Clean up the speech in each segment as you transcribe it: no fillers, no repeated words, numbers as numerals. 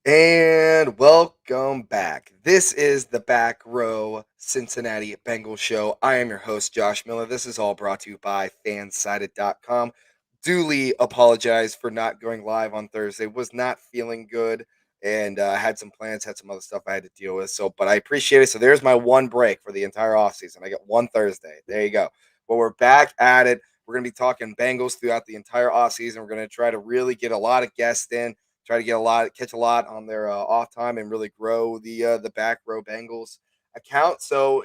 And welcome back. This is the Back Row Cincinnati Bengals show. I am your host, Josh Miller. This is all brought to you by fansided.com. Duly apologize for not going live on Thursday. Was not feeling good and had some plans, had some other stuff I had to deal with. But I appreciate it. So there's my one break for the entire offseason. I got one Thursday. There you go. But we're back at it. We're going to be talking Bengals throughout the entire offseason. We're going to try to really get a lot of guests in, try to get catch a lot on their off time, and really grow the Back Row Bengals account. So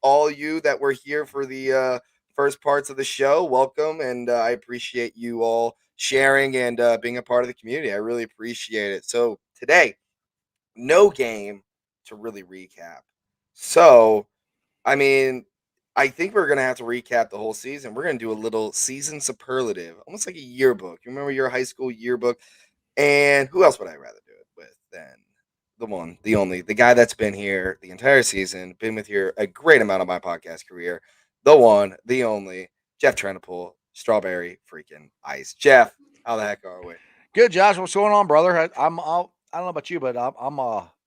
all you that were here for the first parts of the show, welcome, and I appreciate you all sharing and being a part of the community. I really appreciate it. So today, no game to really recap. So I mean, I think we're gonna have to recap the whole season. We're gonna do a little season superlative, almost like a yearbook. You remember your high school yearbook? And who else would I rather do it with than the one, the only, the guy that's been here the entire season, been with here a great amount of my podcast career, the one, the only, Jeff Trentapool, Strawberry freaking Ice. Jeff, how the heck are we? Good, Josh. What's going on, brother? I don't know about you, but I'm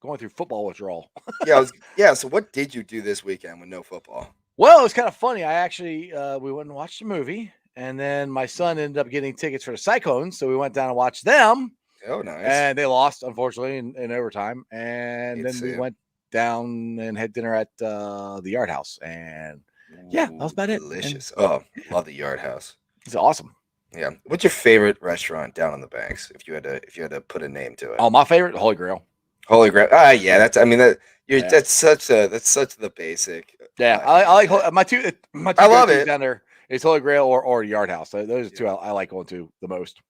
going through football withdrawal. Yeah. So what did you do this weekend with no football? Well, it was kind of funny. I actually we went and watched a movie, and then my son ended up getting tickets for the Cyclones, so we went down and watched them, Oh, nice. and they lost unfortunately in overtime. And Hate to then see we it. went down and had dinner at the Yard House, and yeah, that was Ooh, about it. And delicious. Oh, love the Yard House. it's awesome. Yeah. What's your favorite restaurant down on the banks? If you had to put a name to it. Oh, my favorite, Holy Grail. Holy Grail. Yeah, that's. I mean, Yeah, that's such the basic. yeah. I like my two I go love tos it. down there. It's Holy Grail or Yard House. Those are two Yeah, I like going to the most.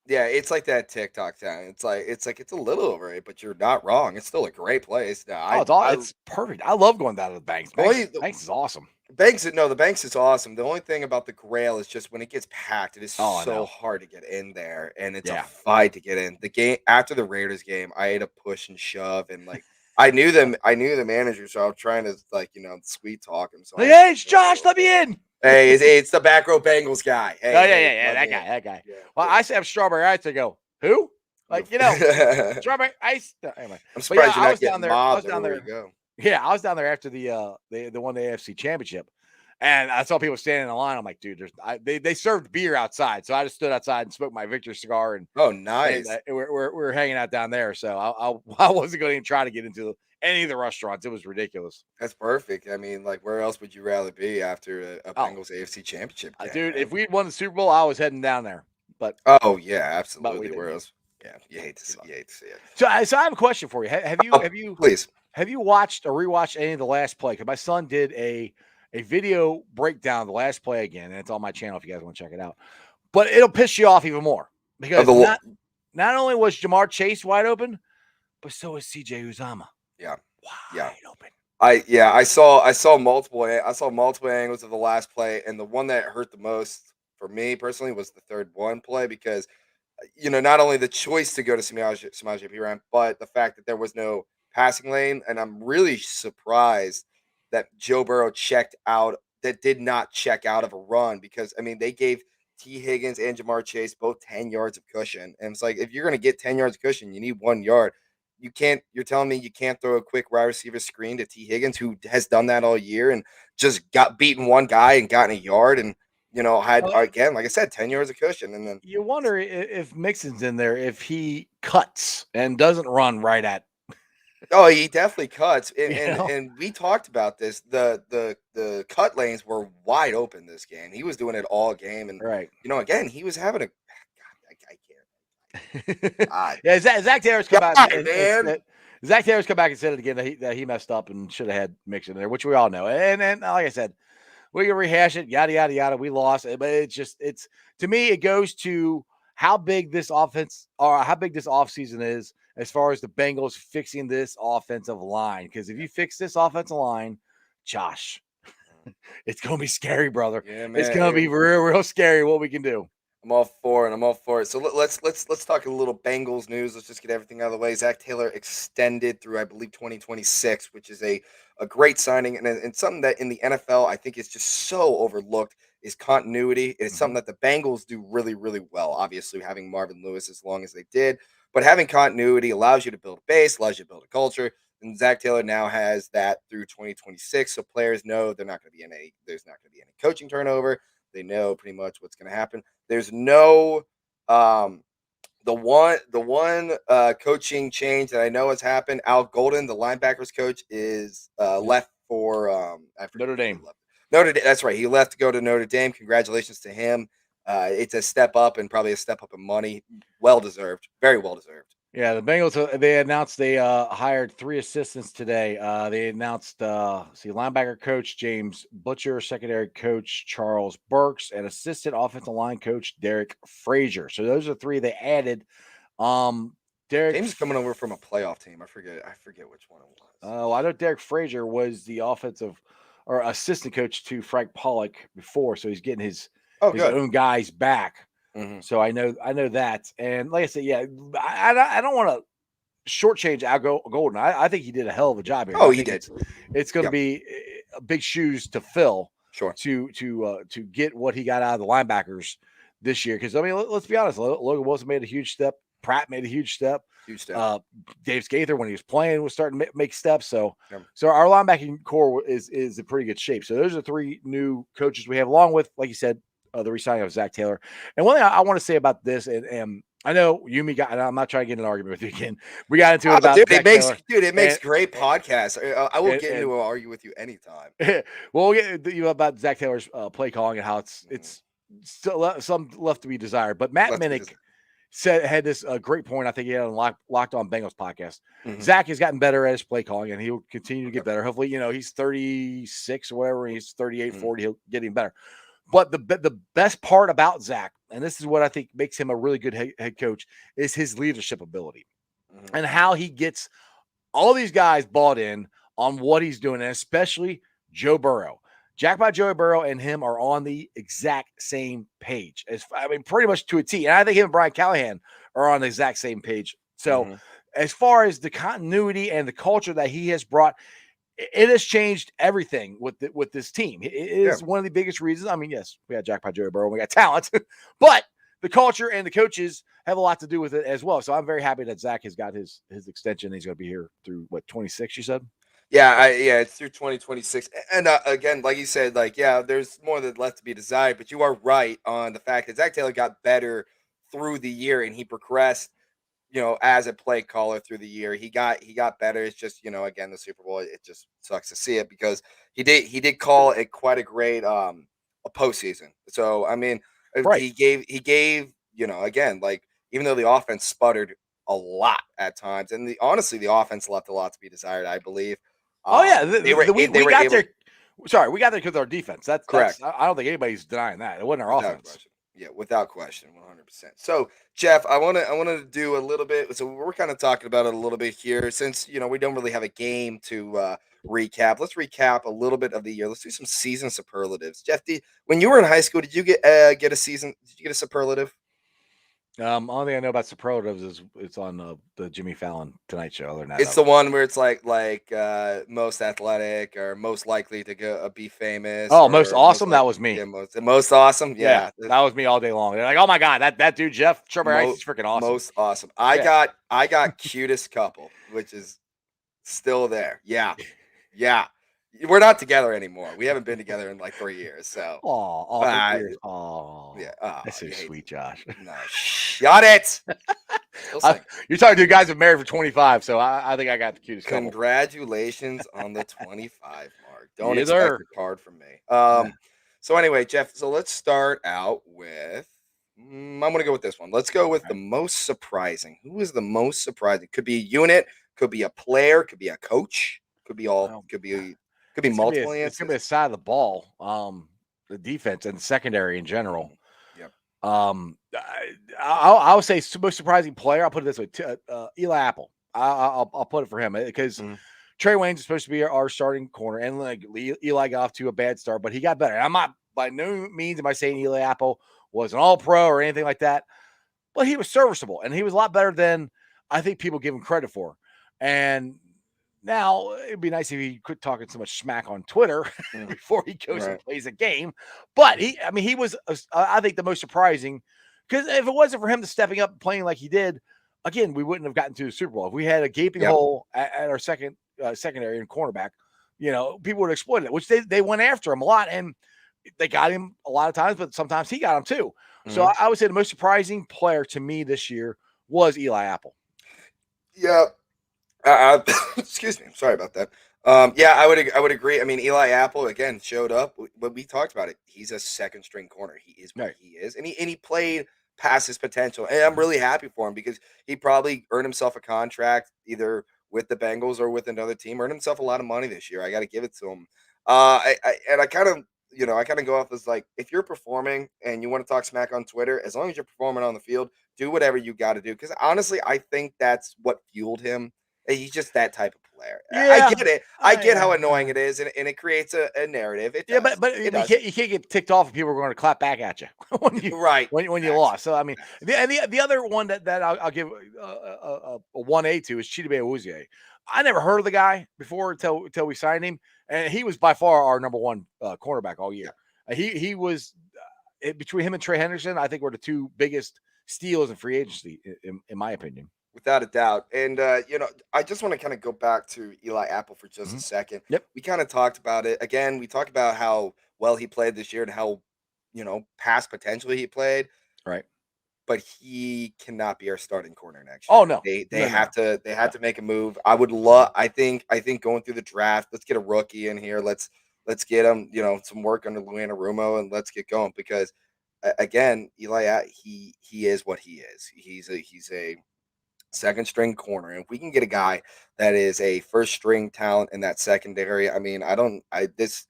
yeah. It's like that TikTok town. It's a little overrated, but you're not wrong. It's still a great place. No, Oh, it's perfect. I love going down to the Banks. only Banks is awesome. the Banks is awesome. The only thing about the Grail is just when it gets packed, it is Oh, I so know. hard to get in there, and it's a Yeah. fight to get in. The game after the Raiders game, I had to push and shove, and like I knew the manager, so I was trying to sweet talk him. So I Like, had to hey, it's go a Josh, little let me in. Hey, it's the back row Bengals guy. Oh, Hey, yeah, hey, yeah, yeah. let That me guy, in. that guy. Yeah, Well, I please. have strawberry ice. I go, who? Like, I'm strawberry ice. No, anyway. But yeah, surprised you're I not was down getting there. I mobbed was down everywhere you there. go. Yeah, I was down there after the won the AFC championship. And I saw people standing in line. I'm like, dude, they served beer outside. So I just stood outside and smoked my Victor cigar Oh, and nice. we're hanging out down there. So I wasn't going to even try to get into any of the restaurants. It was ridiculous. That's perfect. I mean, like, where else would you rather be after a Oh, Bengals AFC Championship game, dude, man? if we'd won the Super Bowl, I was heading down there, but Oh yeah, we absolutely. Where didn't. else? Yeah, you hate to see it. So I have a question for you. Oh, please. Have you watched or rewatched any of the last play? Because my son did a video breakdown of the last play again, and it's on my channel if you guys want to check it out. But it'll piss you off even more Of because the not only was Jamar Chase wide open, but so is CJ Uzama yeah, yeah. wide open. I saw multiple angles of the last play, and the one that hurt the most for me personally was the third one play because not only the choice to go to Samaje Perine, but the fact that there was no passing lane, and I'm really surprised that Joe Burrow did not check out of a run because I mean they gave T Higgins and Jamar Chase both 10 yards of cushion, and it's like if you're gonna get 10 yards of cushion, you need 1 yard. You can't. You're telling me you can't throw a quick wide receiver screen to T Higgins, who has done that all year and just got beaten one guy and gotten a yard, and had Well, again, like I said, 10 yards of cushion, and then you wonder if Mixon's in there, if he cuts and doesn't run right at, oh, he definitely cuts, and you and, know, and we talked about this. The cut lanes were wide open this game. He was doing it all game, and right. again, he was having a. God, I can't. God, Yeah, Zach Taylor's come out God, and man. said Zach Taylor's come back and said it again that he messed up and should have had Mixon there, which we all know. And like I said, we can rehash it, yada yada yada. We lost, but it's to me it goes to how big this offense or how big this offseason is as far as the Bengals fixing this offensive line. Because if you fix this offensive line, Josh, it's gonna be scary, brother. Yeah, It's man. gonna be real scary what we can do. I'm all for it. I'm all for it. So let's talk a little Bengals news. Let's just get everything out of the way. Zach Taylor extended through, I believe, 2026, which is a great signing and something that in the NFL I think is just so overlooked. is continuity. It's something Mhm. that the Bengals do really, really well. Obviously, having Marvin Lewis as long as they did, but having continuity allows you to build a base, allows you to build a culture. And Zach Taylor now has that through 2026, so players know they're not going to be there's not going to be any coaching turnover. They know pretty much what's going to happen. There's no um, the one coaching change that I know has happened. Al Golden, the linebackers coach, is Yep. left for I forget Notre where he Dame. left. Notre Dame. That's right. He left to go to Notre Dame. Congratulations to him. It's a step up and probably a step up in money. Well deserved. Very well deserved. Yeah, the Bengals, they announced they hired 3 assistants today. They announced linebacker coach James Butcher, secondary coach Charles Burks, and assistant offensive line coach Derek Frazier. So those are 3 they added. Derek James is coming over from a playoff team. I forget which one it was. I know Derek Frazier was the offensive or assistant coach to Frank Pollock before, so he's getting Oh, his good. own guys back. Hmm. So I know that. And like I said, yeah, I don't want to shortchange Al Golden. I think he did a hell of a job here. Oh, I he think did. it's going to Yep. be big shoes to fill Sure. to get what he got out of the linebackers this year. Because I mean, let's be honest, Logan Wilson made a huge step. Pratt made a huge step. Huge step. Dave Skather, when he was playing, was starting to make steps. So, Yep. so our linebacking core is in pretty good shape. So those are 3 new coaches we have, along with, like you said, the re-signing of Zach Taylor. And one thing I want to say about this, and I know Yumi got, and I'm not trying to get in an argument with you again. We got into it Oh, about dude, Zach Taylor. it makes And, great podcasts. I will get and into an argue with you anytime. well, we'll get you about Zach Taylor's play calling and how it's still some left to be desired. But Matt Let's be Minnick had this great point. I think he had on Locked On Bengals podcast. Mhm. Zach has gotten better at his play calling, and he will continue to get Okay. better. Hopefully, he's 36 or whatever. He's 38, Mhm. 40. He'll get even better. But the best part about Zach, and this is what I think makes him a really good head coach, is his leadership ability Mhm. and how he gets all these guys bought in on what he's doing, and especially Joe Burrow. Jackpot Joe Burrow and him are on the exact same page. Pretty much to a T. And I think him and Brian Callahan are on the exact same page. So, Mhm. as far as the continuity and the culture that he has brought, it has changed everything with this team. It is one of the biggest reasons. I mean, yes, we got Jackpot Joe Burrow, we got talent, but the culture and the coaches have a lot to do with it as well. So I'm very happy that Zach has got his extension. He's going to be here through 26, you said? Yeah, it's through 2026. And again, like you said, there's more that left to be desired, but you are right on the fact that Zach Taylor got better through the year and he progressed, as a play caller through the year. He got better. It's just, again, the Super Bowl, it just sucks to see it because he did call it quite a great a postseason. So I mean, Right. he gave, again, like even though the offense sputtered a lot at times, and honestly the offense left a lot to be desired, I believe. Oh yeah, They we were got able. there. Sorry, we got there because our defense. That's Correct. I don't think anybody's denying that. It wasn't our Without offense. question. Yeah, without question, 100%. So, Jeff, I want to do a little bit. So we're kind of talking about it a little bit here, since we don't really have a game to recap. Let's recap a little bit of the year. Let's do some season superlatives. Jeff, when you were in high school, did you get a season? Did you get a superlative? Only thing I know about superlatives is it's on the Jimmy Fallon Tonight Show. Other than that, It's the one where it's like most athletic or most likely to go be famous most or most awesome. That like was me. yeah most awesome. Yeah, Yeah, that was me all day long. They're like, "Oh my god, that dude Jeff Strawberry Ice Mo- is freaking awesome." most awesome. I Yeah. got cutest couple, which is still there. Yeah, yeah. We're not together anymore. We haven't been together in like 3 years. So, Oh, 3 uh, years. Oh, yeah. that's so You hate sweet, Josh. no. Shut it. Still single. You're talking to guys who married for 25, so I think I got the cutest couple. Congratulations on the 25 mark. Don't Yes, expect sir. a card from me. Yeah. So anyway, Jeff. So let's start out with. I'm gonna go with this one. Let's go with the most surprising. Who is the most surprising? Could be a unit. Could be a player. Could be a coach. Could be all. Well, Could be multiple it's gonna answers. be a side of the ball. The defense and the secondary in general. Mhm. Yep. I would say most surprising player. I'll put it this way: Eli Apple. I'll put it for him because Mhm. Trey Wayne's supposed to be our starting corner, and like Eli got off to a bad start, but he got better. And I'm not by no means am I saying Eli Apple was an All Pro or anything like that, but he was serviceable, and he was a lot better than I think people give him credit for. And Now, it'd be nice if he quit talking so much smack on Twitter before he goes and Right. plays a game. But he was, I think, the most surprising, because if it wasn't for him to stepping up and playing like he did, again, we wouldn't have gotten to the Super Bowl. If we had a gaping Yep. hole at our secondary and cornerback, people would have exploited it, which they went after him a lot, and they got him a lot of times, but sometimes he got him too. So I would say the most surprising player to me this year was Eli Apple. Yeah. Excuse me. I'm sorry about that. Yeah, I would agree. I mean, Eli Apple again showed up, but we talked about it. He's a second string corner. He is what Right. he is, and he played past his potential. And I'm really happy for him because he probably earned himself a contract either with the Bengals or with another team. Earned himself a lot of money this year. I got to give it to him. I kind of I kind of go off as like, if you're performing and you want to talk smack on Twitter, as long as you're performing on the field, do whatever you got to do. Because honestly, I think that's what fueled him. He's just that type of player. I Yeah. get it. I get how annoying it is, and it creates a narrative. It Yeah, does. but It you does. can't get ticked off if people are going to clap back at you when you Right. when you Facts. lost. So I mean, Facts. the other one that I'll give a 1A to is Cheetah Woozier. I never heard of the guy before until we signed him, and he was by far our number one cornerback all year. He was between him and Trey Henderson, I think were the two biggest steals in free agency, in my opinion. Without a doubt. And I just want to kind of go back to Eli Apple for just a second. Yep. We kind of talked about it. Again, we talked about how well he played this year and how, past potentially he played, Right. but he cannot be our starting corner next year. Oh no. They No, have no. to make a move. I would love I think going through the draft, let's get a rookie in here. Let's get him, some work under Luana Rumo, and let's get going because again, he is what he is. He's a second string corner. And if we can get a guy that is a first string talent in that secondary, I mean, this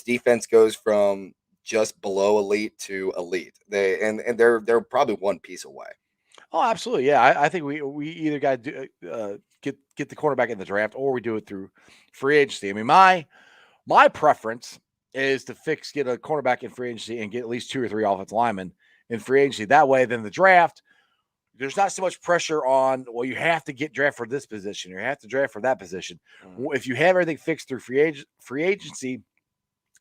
defense goes from just below elite to elite. They're probably one piece away. Oh, absolutely. Yeah, I think we either got to get the quarterback in the draft, or we do it through free agency. I mean, my preference is to get a cornerback in free agency and get at least 2 or 3 offensive linemen in free agency. That way, then the draft, there's not so much pressure on, well, you have to get draft for this position, or you have to draft for that position. If you have everything fixed through free agency,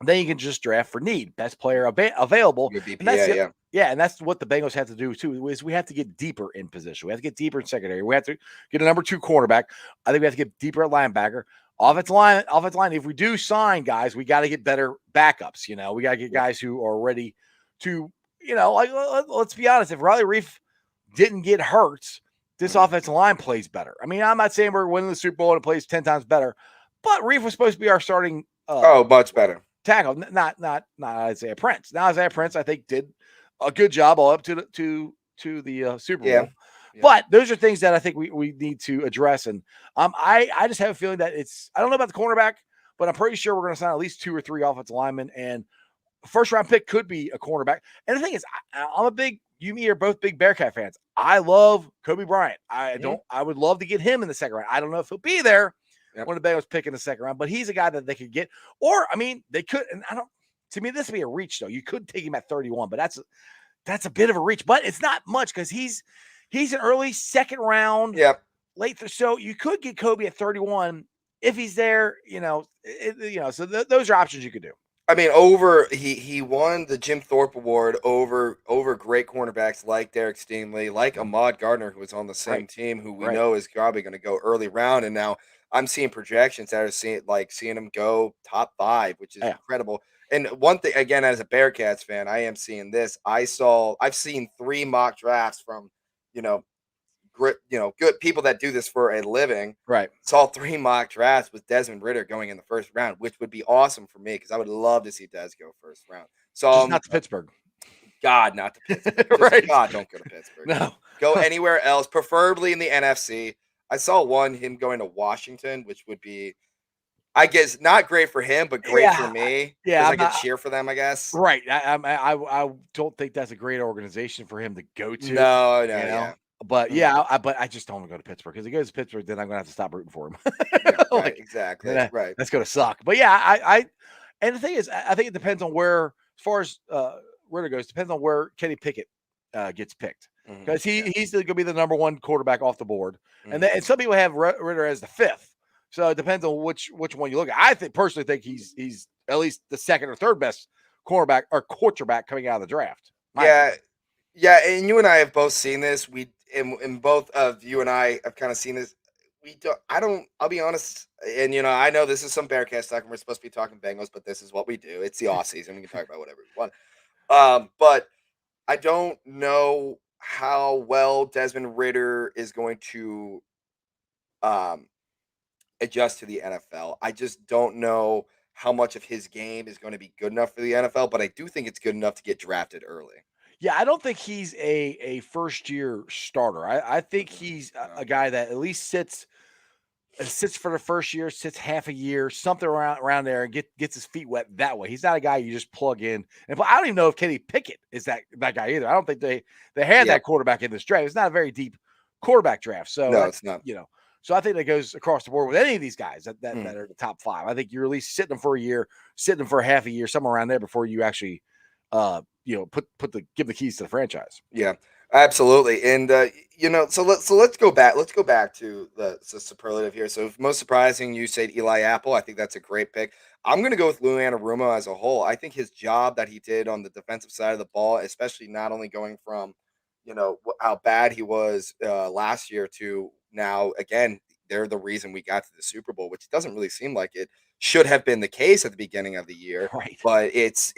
then you can just draft for need, best player available. Your And that's BPA, yeah, and that's what the Bengals have to do too. Is we have to get deeper in position. We have to get deeper in secondary. We have to get a number 2 cornerback. I think we have to get deeper at linebacker. Offensive line. If we do sign guys, we got to get better backups. We got to get guys who are ready to, let's be honest. If Riley Reef didn't get hurt, this offensive line plays better. I mean, I'm not saying we're winning the Super Bowl and it plays 10 times better, but Reef was supposed to be our starting. much better Tackle, not Isaiah Prince. Now Isaiah Prince, I think, did a good job all up to the Super Bowl. Yeah. But those are things that I think we need to address. And I just have a feeling that I don't know about the cornerback, but I'm pretty sure we're going to sign at least 2 or 3 offensive linemen, and first round pick could be a cornerback. And the thing is, I'm a big, you and me are both big Bearcat fans. I love Kobe Bryant. I would love to get him in the second round. I don't know if he'll be there when the Bengals pick in the second round, but he's a guy that they could get. Or, I mean, they could, and to me, this would be a reach, though. You could take him at 31, but that's a bit of a reach, but it's not much because he's an early second round, late. So you could get Kobe at 31 if he's there, so those are options you could do. I mean, he won the Jim Thorpe Award over great cornerbacks like Derek Stingley, like Ahmad Gardner, who was on the same team, who we know is probably going to go early round. And now I'm seeing projections that are seeing him go top 5, which is incredible. And one thing, again, as a Bearcats fan, I am seeing this. I've seen 3 mock drafts from, good people that do this for a living. Right. Saw 3 mock drafts with Desmond Ridder going in the first round, which would be awesome for me because I would love to see Des go first round. So just not to Pittsburgh. God, not to Pittsburgh. Right. God, don't go to Pittsburgh. No. Go anywhere else, preferably in the NFC. I saw him going to Washington, which would be, I guess, not great for him, but great for me. Yeah, I could cheer for them, I guess. Right. I don't think that's a great organization for him to go to. No, yeah. But but I just don't want to go to Pittsburgh because he goes to Pittsburgh, then I'm gonna have to stop rooting for him. Exactly. Right. That's gonna suck. But yeah, and the thing is, I think it depends on where, as far as Ridder goes, depends on where Kenny Pickett gets picked because he's going to be the number 1 quarterback off the board, and some people have Ridder as the 5th. So it depends on which one you look at. I personally think he's at least the second or third best cornerback or quarterback coming out of the draft. My Yeah, opinion. yeah, and you and I have both seen this. And both of you and I have kind of seen this. We don't. I don't. I'll be honest. And I know this is some Bearcats talk, and we're supposed to be talking Bengals, but this is what we do. It's the off season. We can talk about whatever we want. But I don't know how well Desmond Ritter is going to um adjust to the NFL. I just don't know how much of his game is going to be good enough for the NFL, but I do think it's good enough to get drafted early. Yeah, I don't think he's a first year starter. I think Mm-mm, he's no. a guy that at least sits for the first year, sits half a year, something around there, and gets his feet wet that way. He's not a guy you just plug in. And I don't even know if Kenny Pickett is that guy either. I don't think they had Yep. that quarterback in this draft. It's not a very deep quarterback draft. So No, that it's not. so I think that goes across the board with any of these guys that Mm. are the top five. I think you're at least sitting them for a year, sitting them for half a year, somewhere around there before you actually give the keys to the franchise. Yeah, absolutely. And so let's go back. Let's go back to the superlative here. So most surprising, you said Eli Apple. I think that's a great pick. I'm going to go with Lou Anarumo as a whole. I think his job that he did on the defensive side of the ball, especially not only going from, how bad he was last year to now again, they're the reason we got to the Super Bowl, which doesn't really seem like it should have been the case at the beginning of the year, Right. but it's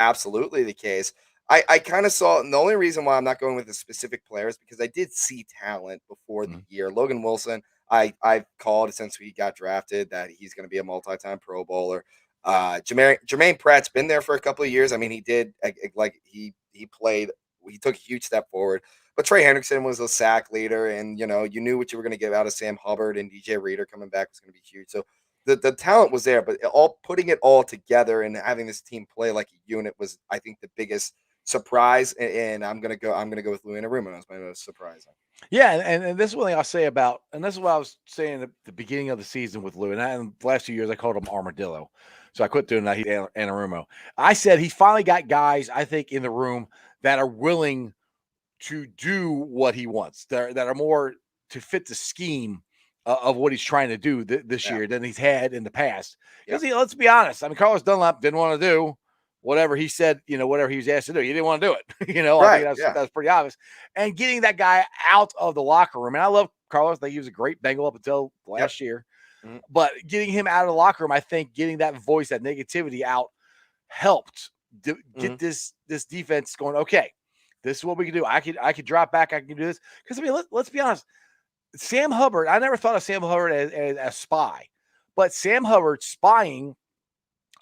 absolutely the case. I kind of saw, and the only reason why I'm not going with the specific players because I did see talent before the Mhm. year. Logan Wilson, I've called since he got drafted that he's going to be a multi-time Pro Bowler. Jermaine Pratt's been there for a couple of years. I mean, he did like he played. He took a huge step forward. But Trey Hendrickson was a sack leader, and you knew what you were going to get out of Sam Hubbard, and DJ Reader coming back was going to be huge. So the talent was there, but all putting it all together and having this team play like a unit was, I think, the biggest surprise. And I'm gonna go with Lou Anarumo as my most surprising. Yeah, and this is one thing I'll say about, and this is what I was saying at the beginning of the season with Lou. And the last 2 years, I called him Armadillo. So I quit doing that. He's Anarumo. I said he finally got guys, I think, in the room that are willing to do what he wants, that are more to fit the scheme of what he's trying to do this Yeah. year than he's had in the past. Because Yep. let's be honest, I mean, Carlos Dunlap didn't want to do whatever he said, whatever he was asked to do. He didn't want to do it. I think Right. Yeah. that's pretty obvious. And getting that guy out of the locker room, and I love Carlos. I think he was a great Bengal up until Yep. last year. Mhm. But getting him out of the locker room, I think getting that voice, that negativity out helped get Mhm. this defense going. Okay, this is what we can do. I could drop back. I can do this because I mean, let's be honest. Sam Hubbard. I never thought of Sam Hubbard as a spy, but Sam Hubbard spying.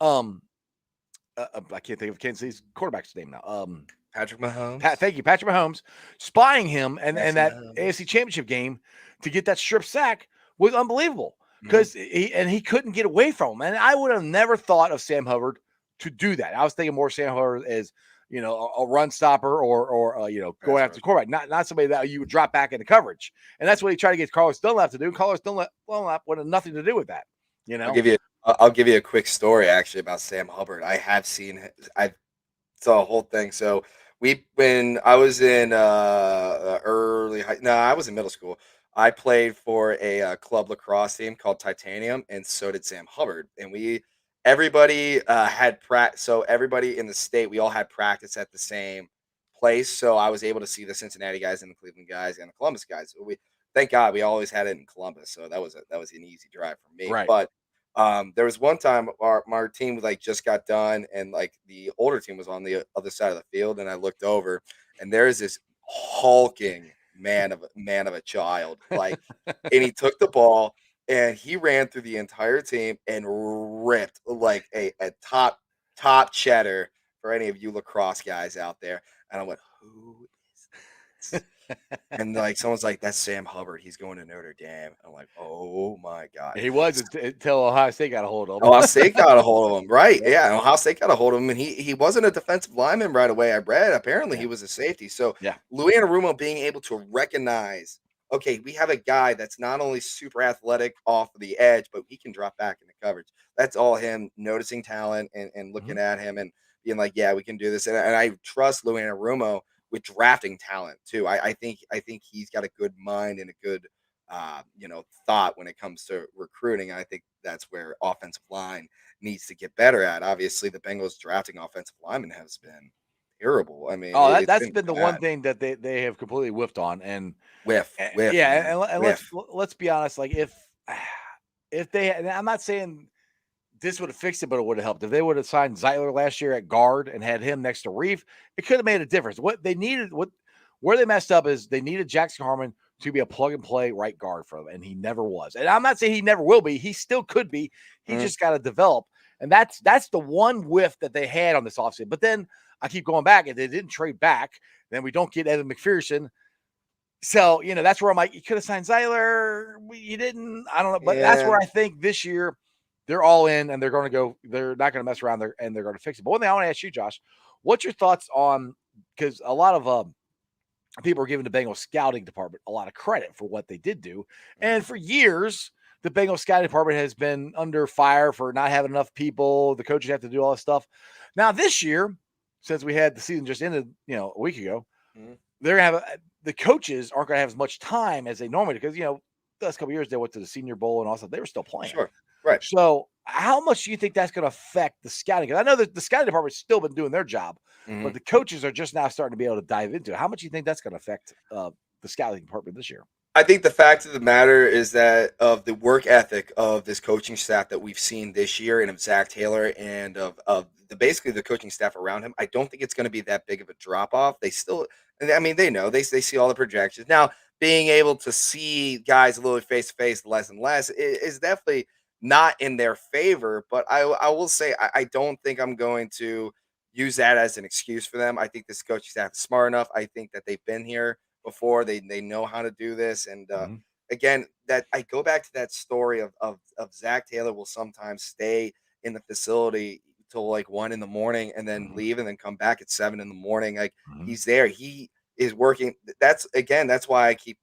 I can't think of Kansas City's quarterback's name now. Patrick Mahomes. Thank you, Patrick Mahomes, spying him and Massey that Mahomes. AFC Championship game to get that strip sack was unbelievable Mhm. because he couldn't get away from him. And I would have never thought of Sam Hubbard to do that. I was thinking more Sam Hubbard as a run stopper or going Pass after the rush. quarterback, not somebody that you would drop back into coverage. And that's what he tried to get Carlos Dunlap to do. Carlos Dunlap wanted nothing to do with that. You I'll know, give you. I'll give you a quick story actually about Sam Hubbard. I have seen. I saw a whole thing. So when I was in early high, no, I was in middle school. I played for a club lacrosse team called Titanium, and so did Sam Hubbard. And everybody had practice. So everybody in the state, we all had practice at the same place. So I was able to see the Cincinnati guys and the Cleveland guys and the Columbus guys. So thank God, we always had it in Columbus. So that was an easy drive for me. right? But there was one time our team like just got done and like the older team was on the other side of the field and I looked over and there's this hulking man of a child like and he took the ball and he ran through the entire team and ripped like a top cheddar for any of you lacrosse guys out there and I went, who is this? And like someone's like, that's Sam Hubbard, he's going to Notre Dame. I'm like, oh my god. He was until Ohio State got a hold of Ohio him. State got a hold of him, right? Yep. Yeah, Ohio State got a hold of him, and he wasn't a defensive lineman right away. I read apparently Yeah. he was a safety. So Yeah. Louis Anarumo being able to recognize, okay, we have a guy that's not only super athletic off of the edge, but he can drop back into coverage. That's all him noticing talent and looking Mhm. at him and being like, yeah, we can do this. And I trust Louis Anarumo with drafting talent too. I think he's got a good mind and a good thought when it comes to recruiting. I think that's where offensive line needs to get better at. Obviously, the Bengals drafting offensive linemen has been terrible. I mean, Oh, it's that's been been the one bad. thing that they have completely whiffed on, and Whiff, yeah, man, and whiff. let's be honest, like if they, and I'm not saying this would have fixed it, but it would have helped. If they would have signed Zeitler last year at guard and had him next to Reef, it could have made a difference. What they needed, where they messed up is they needed Jackson Harmon to be a plug and play right guard for them, and he never was. And I'm not saying he never will be. He still could be. He Mhm. just got to develop. And that's the one whiff that they had on this offseason. But then I keep going back, and they didn't trade back. Then we don't get Evan McPherson. So, that's where I'm like, you could have signed Zeiler. You didn't. I don't know. But that's Yeah, where I think this year they're all in and they're going to go. They're not going to mess around there and they're going to fix it. But one thing I want to ask you, Josh, what's your thoughts on, because a lot of people are giving the Bengals scouting department a lot of credit for what they did do. And for years, the Bengals scouting department has been under fire for not having enough people. The coaches have to do all this stuff. Now, this year, since we had the season just ended, a week ago, Mhm. they're going to have the coaches aren't going to have as much time as they normally do because, the last couple of years they went to the Senior Bowl and also they were still playing. Sure, right. So, how much do you think that's going to affect the scouting? Because I know that the scouting department's still been doing their job, Mhm. but the coaches are just now starting to be able to dive into it. How much do you think that's going to affect the scouting department this year? I think the fact of the matter is that of the work ethic of this coaching staff that we've seen this year, and of Zach Taylor, and of the basically the coaching staff around him, I don't think it's going to be that big of a drop off. They still, I mean, they know they see all the projections now. Being able to see guys a little face to face, less and less, is definitely not in their favor. But I will say I don't think I'm going to use that as an excuse for them. I think this coaching staff is smart enough. I think that they've been here before. They know how to do this. And Mhm, again, that I go back to that story of Zach Taylor will sometimes stay in the facility till like 1 in the morning and then mhm, leave and then come back at 7 in the morning. Like mhm, he's there. He is working. That's why I keep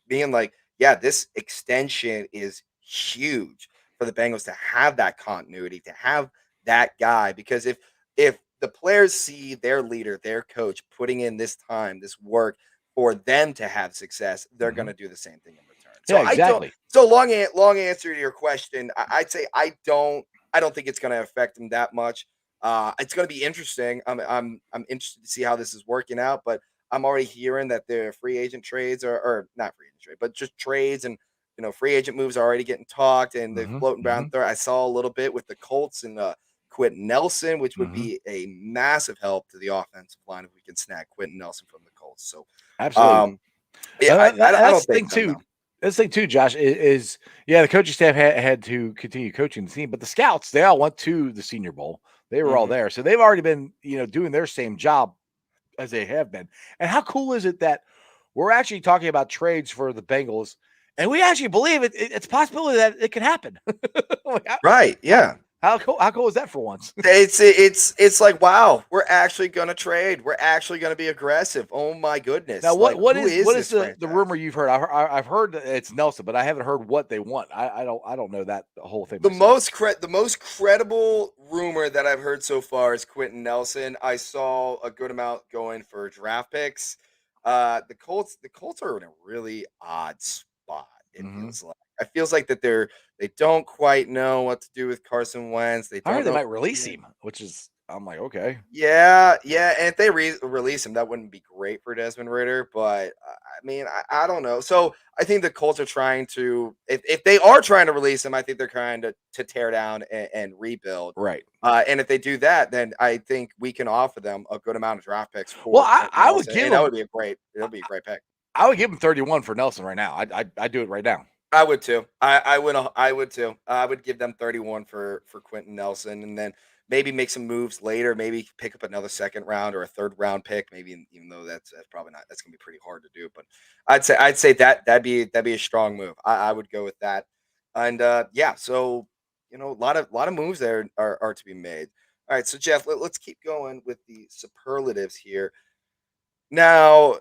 being like, yeah, this extension is huge for the Bengals to have that continuity, to have that guy. Because if the players see their leader, their coach putting in this time, this work for them to have success, they're mhm. gonna do the same thing in return. So Yeah, I don't exactly. so long answer to your question. I'd say I don't think it's gonna affect them that much. It's gonna be interesting. I'm interested to see how this is working out, but I'm already hearing that their free agent trades are, or not free agent trade, but just trades and free agent moves are already getting talked and they're Mhm, floating around mhm, there. I saw a little bit with the Colts and Quentin Nelson, which would mhm. be a massive help to the offensive line if we can snag Quentin Nelson from the Colts. So, Absolutely. um, yeah, I That's don't the think thing them too. though. That's the thing too, Josh, is yeah, the coaching staff had to continue coaching the team, but the scouts, they all went to the Senior Bowl. They were all Hmm. there. So they've already been, doing their same job as they have been. And how cool is it that we're actually talking about trades for the Bengals and we actually believe it's a possibility that it can happen. Like, Right? Yeah. how cool is that for once? It's like, wow, we're actually gonna trade. We're actually gonna be aggressive. Oh my Now, goodness! what Like, what who is is what is this the rumor franchise? you've heard? I've heard that it's Nelson, but I haven't heard what they want. I don't know that the whole thing myself. The most credible rumor that I've heard so far is Quentin Nelson. I saw a good amount going for draft picks. The Colts are in a really odd spot. It Hmm. feels like. It feels like that they don't quite know what to do with Carson Wentz. They I heard don't they know. might release him, which is I'm like, okay, Yeah, yeah, and if they release him, that wouldn't be great for Desmond Ritter. But I mean, I don't know. So I think the Colts are trying to, if they are trying to release him, I think they're trying to tear down and rebuild. right. And if they do that, then I think we can offer them a good amount of draft picks Well, for I, Quentin I would Nelson, give and that him would be a great. It'll be a great pick. I would give him 31 for Nelson right now. I'd do it right now. I would too. I would too. I would give them 31 for Quentin Nelson, and then maybe make some moves later. Maybe pick up another second round or a third round pick. Maybe even though that's probably not, that's gonna be pretty hard to do. But I'd say that'd be a strong move. I would go with that. And yeah, so a lot of moves there are to be made. All right, so Jeff, let's keep going with the superlatives here. Now,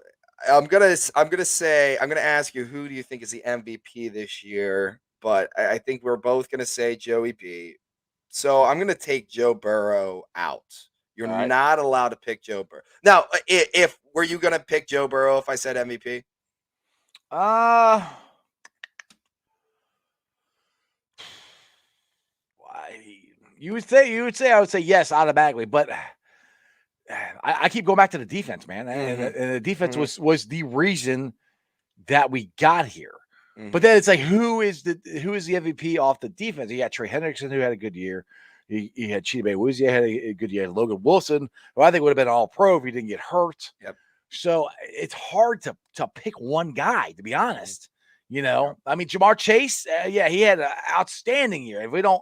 I'm gonna ask you, who do you think is the MVP this year? But I think we're both gonna say Joey B. So I'm gonna take Joe Burrow out. You're All right. not allowed to pick Joe Burrow. Now, if were you gonna pick Joe Burrow if I said MVP? Uh You would say I would say yes automatically, but I keep going back to the defense, man, and the defense was the reason that we got here. But then it's like, who is the MVP off the defense? You got Trey Hendrickson, who had a good year. You had Cheetah Woozier had a good year. Logan Wilson, who I think would have been all pro if he didn't get hurt. Yep. So it's hard to pick one guy, to be honest. You know, I mean, Jamar Chase, he had an outstanding year. If we don't,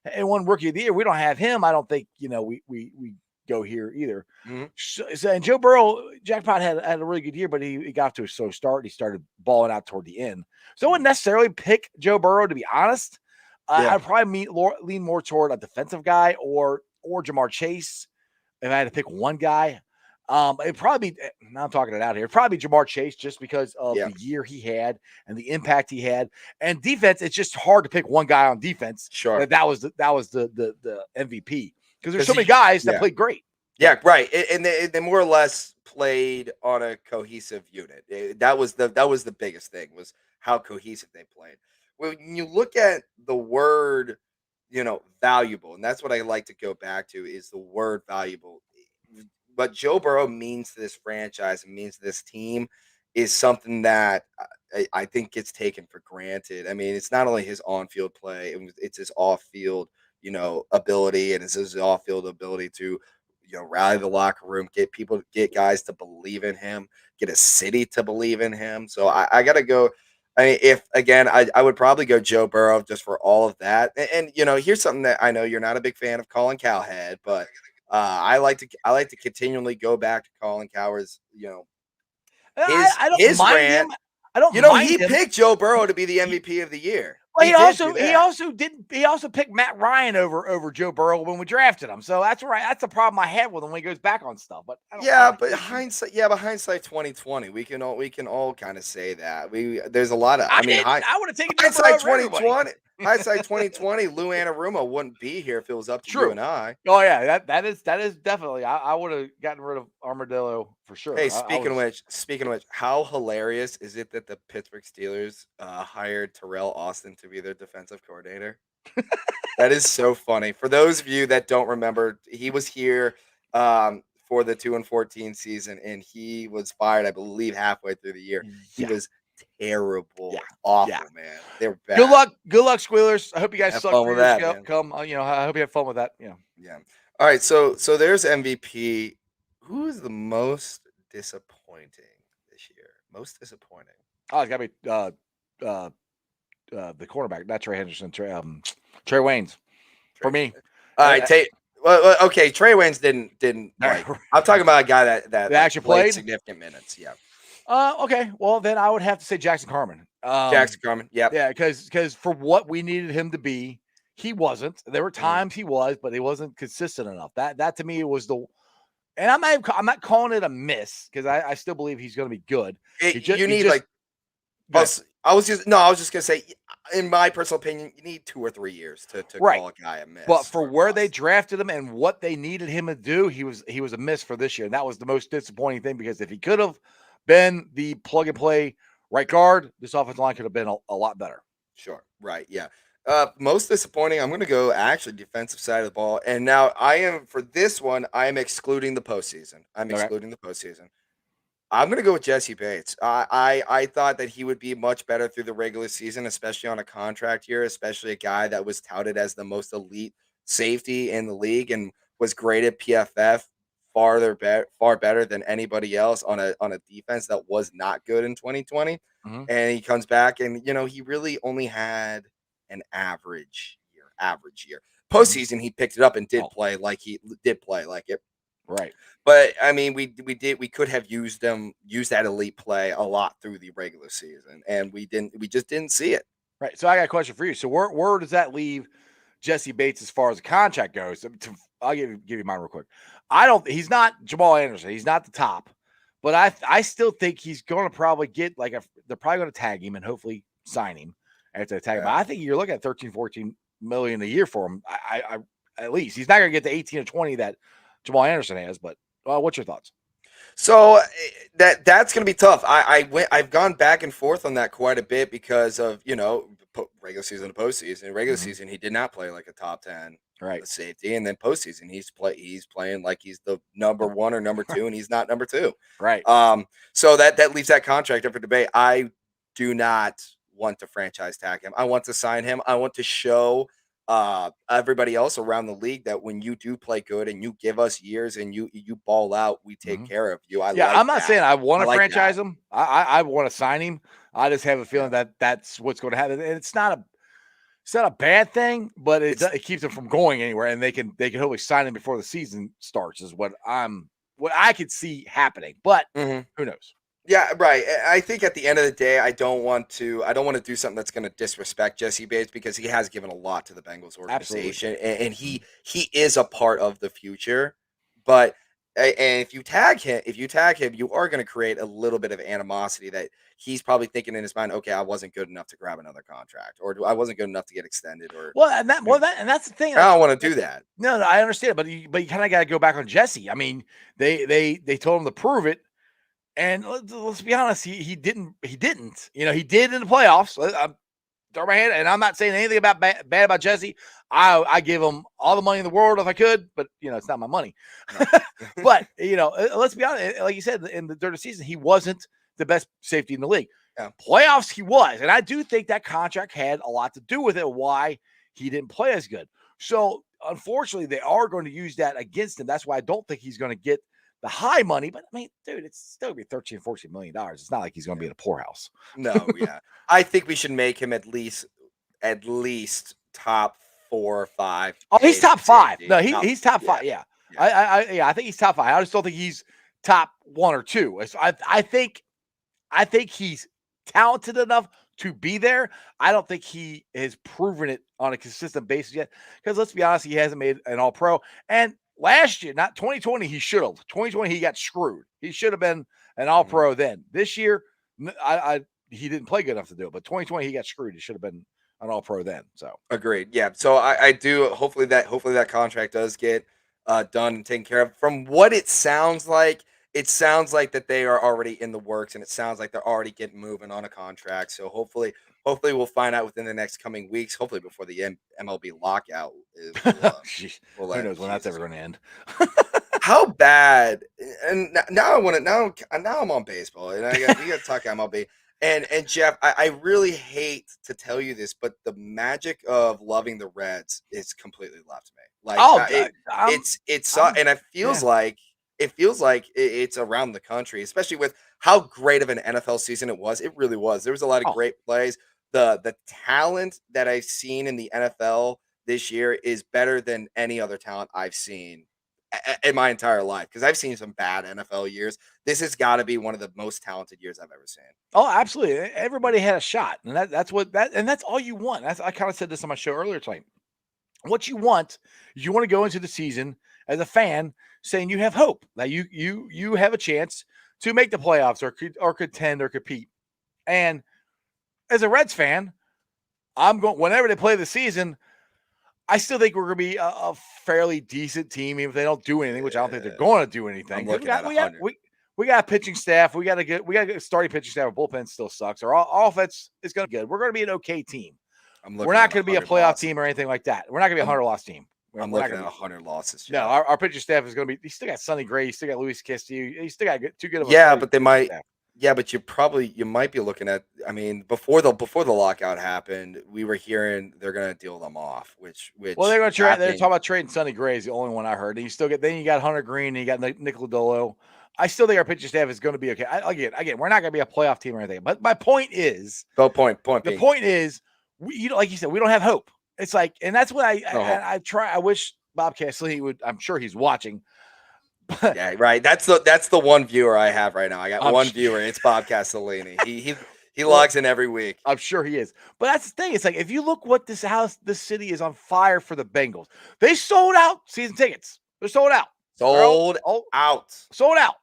and one rookie of the year, we don't have him. I don't think we go here either. So, and Joe Burrow, Jackpot had a really good year, but he got to a slow start. He started balling out toward the end. So I wouldn't necessarily pick Joe Burrow, to be honest. I'd probably lean more toward a defensive guy or Jamar Chase if I had to pick one guy. It'd probably be, now I'm talking it out here, probably Jamar Chase just because of the year he had and the impact he had. And defense, it's just hard to pick one guy on defense. Sure. That was the MVP because there's so many guys that played great. Yeah, right. And they more or less played on a cohesive unit. That was the biggest thing, was how cohesive they played. When you look at the word, valuable, and that's what I like to go back to, is the word valuable. What Joe Burrow means to this franchise and means to this team is something that I think gets taken for granted. I mean, it's not only his on-field play, it's his off-field, ability, and it's his off-field ability to, rally the locker room, get guys to believe in him, get a city to believe in him. So I got to go. I mean, if again, I would probably go Joe Burrow just for all of that. And here's something that I know you're not a big fan of Colin Cowherd, but I like to continually go back to Colin Cowherd's, I don't mind rant. him. I don't mind he him. picked Joe Burrow to be the MVP of the year. Well, he also picked Matt Ryan over Joe Burrow when we drafted him. So that's right. That's the problem I had with him when he goes back on stuff. But hindsight 2020. We can all kind of say that. There's a lot of I would have taken hindsight 2020. Hindsight 2020, Lou Anarumo wouldn't be here if it was up to you and I. Oh yeah, that is definitely. I would have gotten rid of Armadillo for sure. Hey, speaking of which, how hilarious is it that the Pittsburgh Steelers hired Terrell Austin to be their defensive coordinator? That is so funny. For those of you that don't remember, he was here for the 2-14 season, and he was fired, I believe, halfway through the year. He was terrible, awful, man. They were bad. Good luck, Squealers. I hope you guys have suck fun with that. I hope you have fun with that. Yeah. All right. So there's MVP. Who is the most disappointing this year? Most disappointing. Oh, it's got to be the cornerback, not Trey Henderson. Trey Waynes. For me. All right. Well, okay. Trey Waynes didn't. I'm talking about a guy that actually played significant minutes. Yeah. Okay. Well, then I would have to say Jackson Carman. Jackson Carman. Yeah. Yeah, because for what we needed him to be, he wasn't. There were times he was, but he wasn't consistent enough. That to me was the. And I'm not calling it a miss because I still believe he's going to be good. I was just gonna say, in my personal opinion, you need 2 or 3 years to call a guy a miss. But for where they drafted him and what they needed him to do, he was a miss for this year. And that was the most disappointing thing, because if he could have been the plug and play right guard, this offensive line could have been a lot better. Sure. Right. Yeah. Most disappointing, I'm going to go actually defensive side of the ball. And now for this one, I am excluding the postseason. Excluding the postseason. I'm going to go with Jesse Bates. I thought that he would be much better through the regular season, especially on a contract year, especially a guy that was touted as the most elite safety in the league and was graded PFF far better than anybody else on a defense that was not good in 2020. And he comes back and, he really only had an average year. Postseason, he picked it up and did play like it. Right. But I mean, we could have used that elite play a lot through the regular season, and we just didn't see it. Right. So I got a question for you. So where does that leave Jesse Bates as far as the contract goes? I'll give you mine real quick. He's not Jamal Anderson. He's not the top, but I still think he's going to probably get they're probably going to tag him and hopefully sign him after they tag him. I think you're looking at 13-14 million a year for him. I at least he's not going to get the 18 or 20 that Jamal Anderson has, but what's your thoughts? So that's going to be tough. I've gone back and forth on that quite a bit because of regular season to postseason. In regular season, he did not play like a top 10 Right. a safety, and then postseason he's playing like he's the number one or number two, and he's not number two. Right. So that leaves that contract up for debate. I do not want to franchise tag him. I want to sign him. I want to show everybody else around the league that when you do play good and you give us years and you ball out, we take care of you. I Yeah, like I'm not that. saying I want I to like franchise that. him. I want to sign him. I just have a Yeah. feeling that that's what's going to happen. And it's not a bad thing, but It's it keeps them from going anywhere, and they can hopefully sign him before the season starts. Is what I could see happening, but mhm. who knows? Yeah, right. I think at the end of the day, I don't want to do something that's going to disrespect Jesse Bates because he has given a lot to the Bengals Absolutely. organization, and Mhm. he is a part of the future. But and if you tag him, you are going to create a little bit of animosity that he's probably thinking in his mind, okay, I wasn't good enough to grab another contract, or I wasn't good enough to get extended, or Well, and you know, that's the thing. I Like, don't want to do that. no, I understand, but you kind of got to go back on Jesse. I mean, they told him to prove it. And let's be honest, he didn't. You know, he did in the playoffs. I'm throwing my hand, and I'm not saying anything about bad about Jesse. I give him all the money in the world if I could, but you know, it's not my money. No. But you know, let's be honest. Like you said, during the season, he wasn't the best safety in the league. Yeah. Playoffs, he was, and I do think that contract had a lot to do with it. Why he didn't play as good. So unfortunately, they are going to use that against him. That's why I don't think he's going to get the high money, but I mean, dude, it's still gonna be $13-14 million. It's not like he's gonna be Yeah. in a poorhouse. No, yeah. I think we should make him at least top 4 or 5 Oh, he's paid top five. safety. No, Top he's top yeah, five. Yeah. yeah. I think he's top five. I just don't think he's top one or two. I think he's talented enough to be there. I don't think he has proven it on a consistent basis yet. Because let's be honest, he hasn't made an all pro. And last year, not 2020, he should have. 2020, he got screwed. He should have been an all Mhm. pro then. This year, he didn't play good enough to do it. But 2020, he got screwed. He should have been an all pro then. So Agreed. Yeah. So I do hopefully that contract does get done and taken care of. From what it sounds like that they are already in the works, and it sounds like they're already getting moving on a contract. So hopefully we'll find out within the next coming weeks. Hopefully before the MLB lockout will who end. knows when that's Jesus. ever going to end. How bad? And now I want to now I'm on baseball, and we got to talk MLB. And Jeff, I really hate to tell you this, but the magic of loving the Reds is completely left me. Like Oh, and yeah. it feels like it's around the country, especially with how great of an NFL season it was. It really was. There was a lot of Oh, great plays. The talent that I've seen in the NFL this year is better than any other talent I've seen in my entire life, because I've seen some bad NFL years. This has got to be one of the most talented years I've ever seen. Oh, absolutely. Everybody had a shot. And that's all you want. I kind of said this on my show earlier tonight. What you want is you want to go into the season as a fan saying you have hope that you have a chance to make the playoffs or contend or compete. And as a Reds fan, I'm going whenever they play the season, I still think we're going to be a fairly decent team, even if they don't do anything, which I don't think they're Yeah, going to do anything. I'm Because looking at 100. we got a pitching staff. We got a good starting pitching staff. Our bullpen still sucks. Our offense is going to be good. We're going to be an okay team. I'm We're looking not at going to be a 100 playoff losses. team or anything like that. We're not going to be a I'm 100-loss team. We're I'm not looking going at to be. 100 losses, No, Jeff. our pitching staff is going to be. You still got Sonny Gray. You still got Luis Castillo. You still got too good of a Yeah, starting but they pitching might. staff. Yeah, but you might be looking at. I mean, before the lockout happened, we were hearing they're going to deal them off, Well, which they're going is to trade. They're talking happening. about trading Sonny Gray is the only one I heard. And you still get then you got Hunter Green and you got Nick Lodolo. I still think our pitching staff is going to be okay. Again, we're not going to be a playoff team or anything. But my point is, But point the being, point is, like you said, we don't have hope. It's like, and that's what no hope. I try. I wish Bob Castellini would. I'm sure he's watching. Yeah, right. That's the one viewer I have right now. I got I'm one viewer. It's Bob Castellini. He well, logs in every week. I'm sure he is. But that's the thing. It's like if you look what this city is on fire for the Bengals. They sold out season tickets. They're sold out. Sold out. Sold out.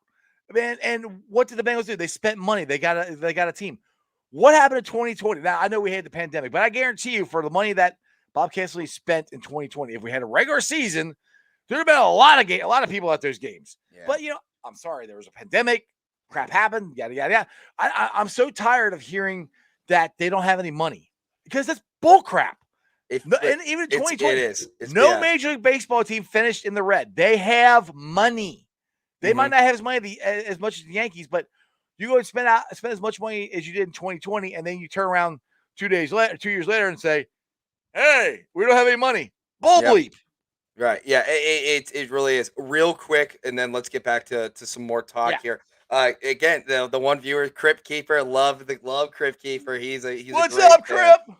Man, and what did the Bengals do? They spent money. They got a team. What happened in 2020? Now I know we had the pandemic, but I guarantee you, for the money that Bob Castellini spent in 2020, if we had a regular season, there'd have been a lot of people at those games. Yeah. But I'm sorry, there was a pandemic. Crap happened. Yada yada yada. I'm so tired of hearing that they don't have any money because that's bull crap. And even in 2020, It's no yeah. Major League Baseball team finished in the red. They have money. They might not have as much as the Yankees, but you go and spend as much money as you did in 2020, and then you turn around 2 years later, and say, "Hey, we don't have any money." Bull Yep. bleep. Right. Yeah. It really is. Real quick, and then let's get back to some more talk Yeah. here. Again, the one viewer, Crypt Keeper, love Crypt Keeper. He's a What's great up, fan. Crip?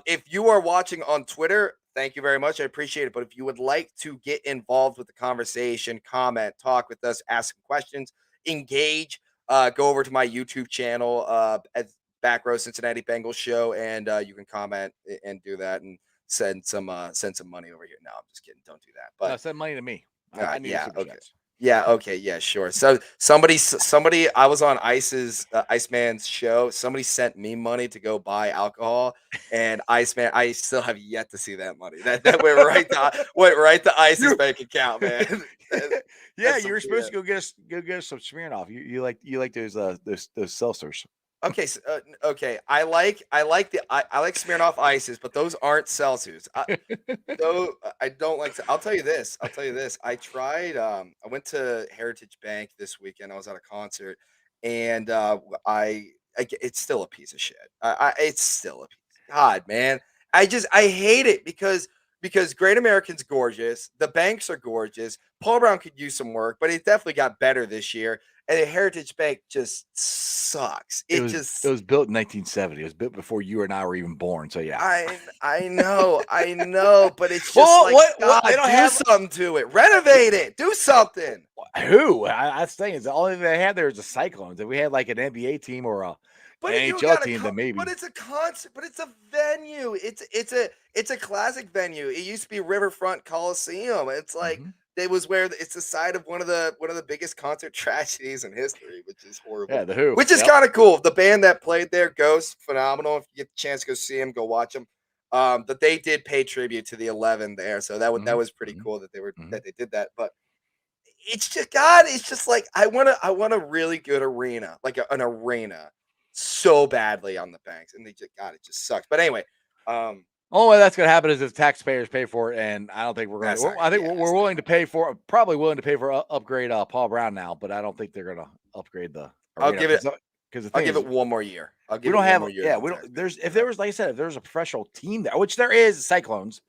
If you are watching on Twitter, thank you very much. I appreciate it. But if you would like to get involved with the conversation, comment, talk with us, ask some questions, engage, go over to my YouTube channel at Back Row Cincinnati Bengals Show, and you can comment and do that and send some money over here. No, I'm just kidding. Don't do that. No, But send money to me. I need a yeah, super okay. chats. Yeah, okay, yeah, sure. So somebody, I was on Iceman's show. Somebody sent me money to go buy alcohol, and Iceman, I still have yet to see that money. That went right to Ice's You- bank account, man. Yeah, That's you some were supposed BS. to go get us some Smirnoff. You like those seltzers. Okay, okay. I like Smirnoff ices, but those aren't Celsius. So I don't like to. I'll tell you this. I tried. I went to Heritage Bank this weekend. I was at a concert, and it's still a piece of shit. It's still a piece. God, man, I hate it because Great American's gorgeous. The banks are gorgeous. Paul Brown could use some work, but it definitely got better this year. And the Heritage Bank just sucks. It It just was built in 1970. It was built before you and I were even born. So yeah. I know, but it's just Well, like, what they God, don't do have something to it. Renovate it. Do something. who? That's the thing is the only thing they had there is the Cyclones. If we had like an NBA team or a But you NHL got a team, then but maybe. it's a concert, but it's a venue. It's a classic venue. It used to be Riverfront Coliseum. It's like Mhm. it was it's the site of one of the biggest concert tragedies in history, which is Yeah, horrible. the Who. Which is Yep. kind of cool. The band that played there, Ghost, phenomenal. If you get the chance to go see them, go watch them. But they did pay tribute to the 11 there, so that Mhm. was pretty Mhm. cool Mhm. that they did that. But it's just God, it's just like I want a really good arena, like an arena, so badly on the banks, and they just God, it just sucks. But anyway, Only way that's going to happen is if taxpayers pay for it, and I don't think we're going that's to. not I think yeah, we're it's not willing to gonna pay for, probably willing to pay for upgrade Paul Brown now, but I don't think they're going to upgrade the I'll arena give it because the I'll thing give is it one more year. I'll we give it don't one have more year. yeah Then we don't. taxpayers There's can if do there that. was like I said if there's a professional team there, which there is Cyclones,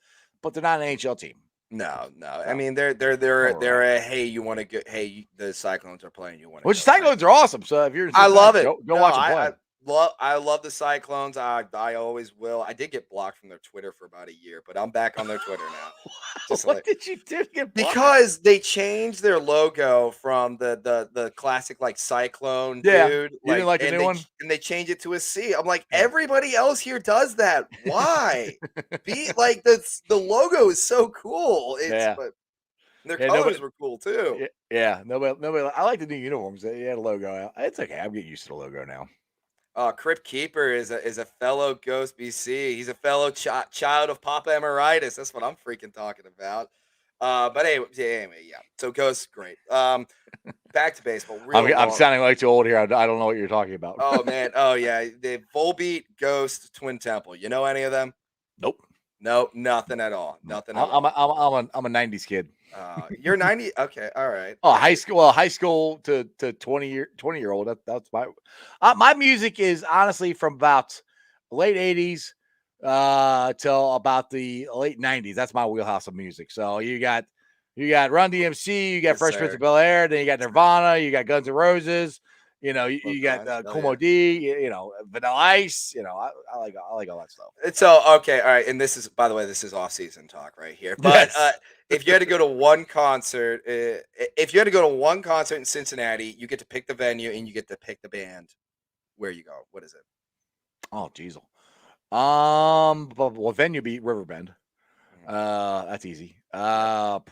but they're not an NHL team. No, no. I So mean, don't worry about it. they're a hey, you want to go? Hey, the Cyclones are playing. You want to Which go type Cyclones are awesome. So if you're in I Cincinnati, love it. go No, watch them play. I love the Cyclones. I always will. I did get blocked from their Twitter for about a year, but I'm back on their Twitter now. Just What like did you do to get blocked? because they changed their logo from the classic like cyclone Yeah, dude, you didn't like like the new one. and they changed it to a C. I'm like, Yeah. everybody else here does that. Why? Be like the logo is so cool. It's Yeah. but their Yeah. Nobody. colors were cool too. Yeah. Nobody. I like the new uniforms. They had a logo out. It's okay. I'm getting used to the logo now. Crypt Keeper is a fellow Ghost BC. He's a fellow child of Papa Emeritus. That's what I'm freaking talking about. But anyway, yeah. So Ghost, great. Back to baseball. Real I'm long. sounding like too old here. I don't know what you're talking about. Oh man. Oh yeah. The Volbeat, Ghost, Twin Temple. You know any of them? Nope. No, nothing at all. No. Nothing at all. I'm a 90s kid. You're 90. Okay. All right. Oh, All high right. school. Well, high school to 20-year old. That's my music is honestly from about late 80s till about the late 90s. That's my wheelhouse of music. So you got Run DMC, you got Yes, Fresh Prince of sir. Bel Air, then you got Yes, sir. Nirvana, you got Guns N' Roses, Love you got grunge. Hell Como yeah. D, Vanilla Ice, I like all that stuff. It's so okay, all right, and this is by the way, this is off-season talk right here. But Yes. if you had to go to one concert, if you had to go to one concert in Cincinnati, you get to pick the venue and you get to pick the band. Where you go? What is it? Oh, Diesel. But well, venue beat Riverbend. Mhm. That's easy. Yep.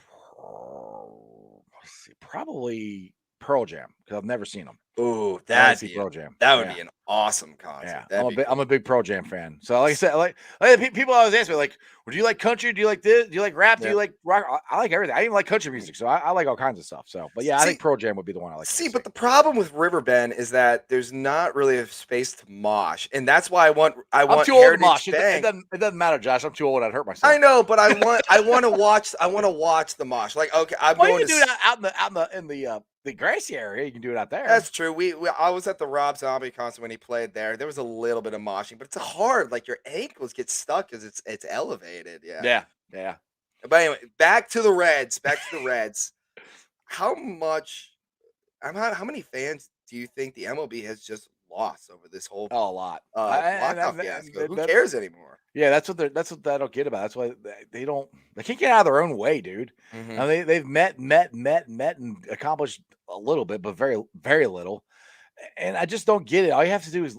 Let's see, probably Pearl Jam because I've never seen them. Ooh, I like to see Pearl Jam. that would Yeah, be an awesome concert. Yeah, That'd be I'm cool. a big Pearl Jam fan. So like I said, people always ask me like, well, do you like country? Do you like this? Do you like rap? Do Yeah. you like rock? I like everything. I even like country music, so I like all kinds of stuff. So, but yeah, I think See, Pearl Jam would be the one I like to See, see. but the problem with Riverbend is that there's not really a space to mosh, and that's why I I'm want too old to Heritage mosh. Bank. It doesn't matter, Josh. I'm too old. I'd hurt myself. I know, but I want to watch the mosh. Like, okay, I'm Well, you going can to. do it out in the grassy area. You can do it out there. That's true. I was at the Rob Zombie concert when he played there. There was a little bit of moshing, but it's hard. Like your ankles get stuck because it's elevated. Yeah. Yeah. But anyway, back to the Reds. Back to the Reds. How much? How many fans do you think the MLB has just lost over this whole Oh, a lot. lockout fiasco? Who cares anymore? Yeah, that's what I don't get about. That's why they can't get out of their own way, dude. Mhm. Now they've met and accomplished a little bit, but very very little. And I just don't get it. All you have to do is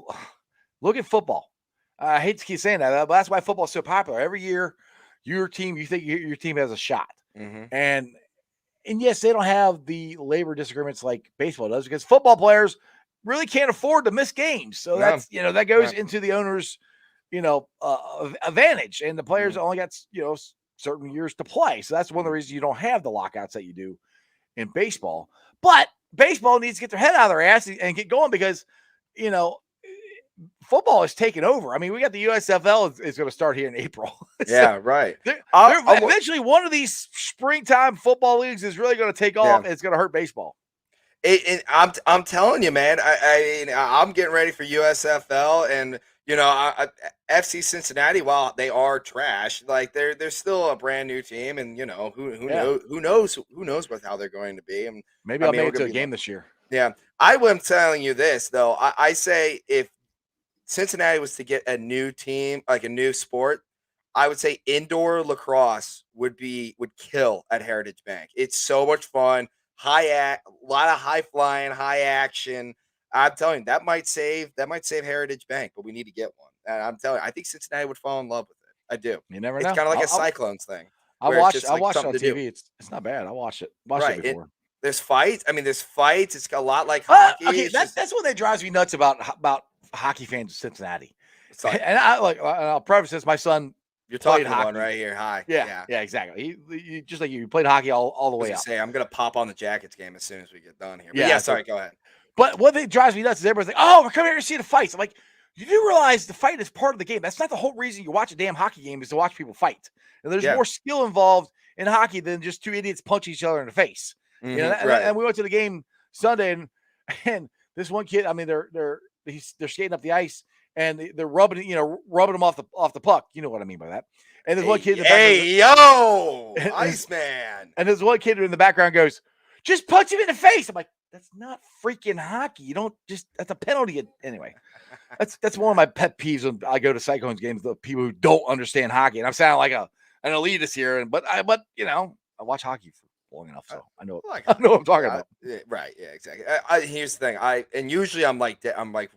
look at football. I hate to keep saying that, but that's why football is so popular. Every year, you think your team has a shot, Mhm. and yes, they don't have the labor disagreements like baseball does because football players really can't afford to miss games. So No. that's that goes Right. into the owner's advantage, and the players Mhm. only got certain years to play. So that's one of the Mhm. reasons you don't have the lockouts that you do in baseball. But baseball needs to get their head out of their ass and get going because you know football is taking over. I mean, we got the USFL is going to start here in April. Yeah, right. They're I'm eventually one of these springtime football leagues is really going to take off, and it's going to hurt baseball. I'm telling you, man. I'm getting ready for USFL, and FC Cincinnati. While they are trash, like they're still a brand new team, and who knows what how they're going to be. And Maybe I I'll mean, make we're it to gonna a be game this year. yeah. I am telling you this though. I say if Cincinnati was to get a new team, like a new sport, I would say indoor lacrosse would kill at Heritage Bank. It's so much fun, a lot of high flying, high action. I'm telling you, that might save Heritage Bank, but we need to get one. And I'm telling you, I think Cincinnati would fall in love with it. I do. You never It's know. kind of like a Cyclones thing, I where it's watched just like it something on to do. TV. It's not bad. I watched it Right. before. There's fights. I mean, there's fights. It's a lot like hockey. Okay, It's just that's what that drives me nuts about hockey fans in Cincinnati. it's like And I'll preface this: my son you're played talking to one hockey. right here. Hi. Yeah, exactly. He just like you played hockey all the I was way gonna up. say I'm gonna pop on the Jackets game as soon as we get done here. But Yeah, yeah, so- sorry, go ahead. But what drives me nuts is everybody's like, "Oh, we're coming here to see the fights." I'm like, you do realize the fight is part of the game. That's not the whole reason you watch a damn hockey game is to watch people fight. And there's Yeah. more skill involved in hockey than just two idiots punch each other in the face. Right. And we went to the game Sunday, and this one kid, I mean, they're skating up the ice and they're rubbing them off the puck. You know what I mean by that. And there's one kid in the background, Iceman. and there's one kid in the background goes, "Just punch him in the face." I'm like, that's not freaking hockey. You don't that's a penalty. Anyway, that's one of my pet peeves when I go to Cyclones games. The people who don't understand hockey, and I'm sounding like an elitist here. But I watch hockey for long enough, so I know I know what I'm talking about. Right. Yeah. Exactly. Here's the thing. And usually I'm like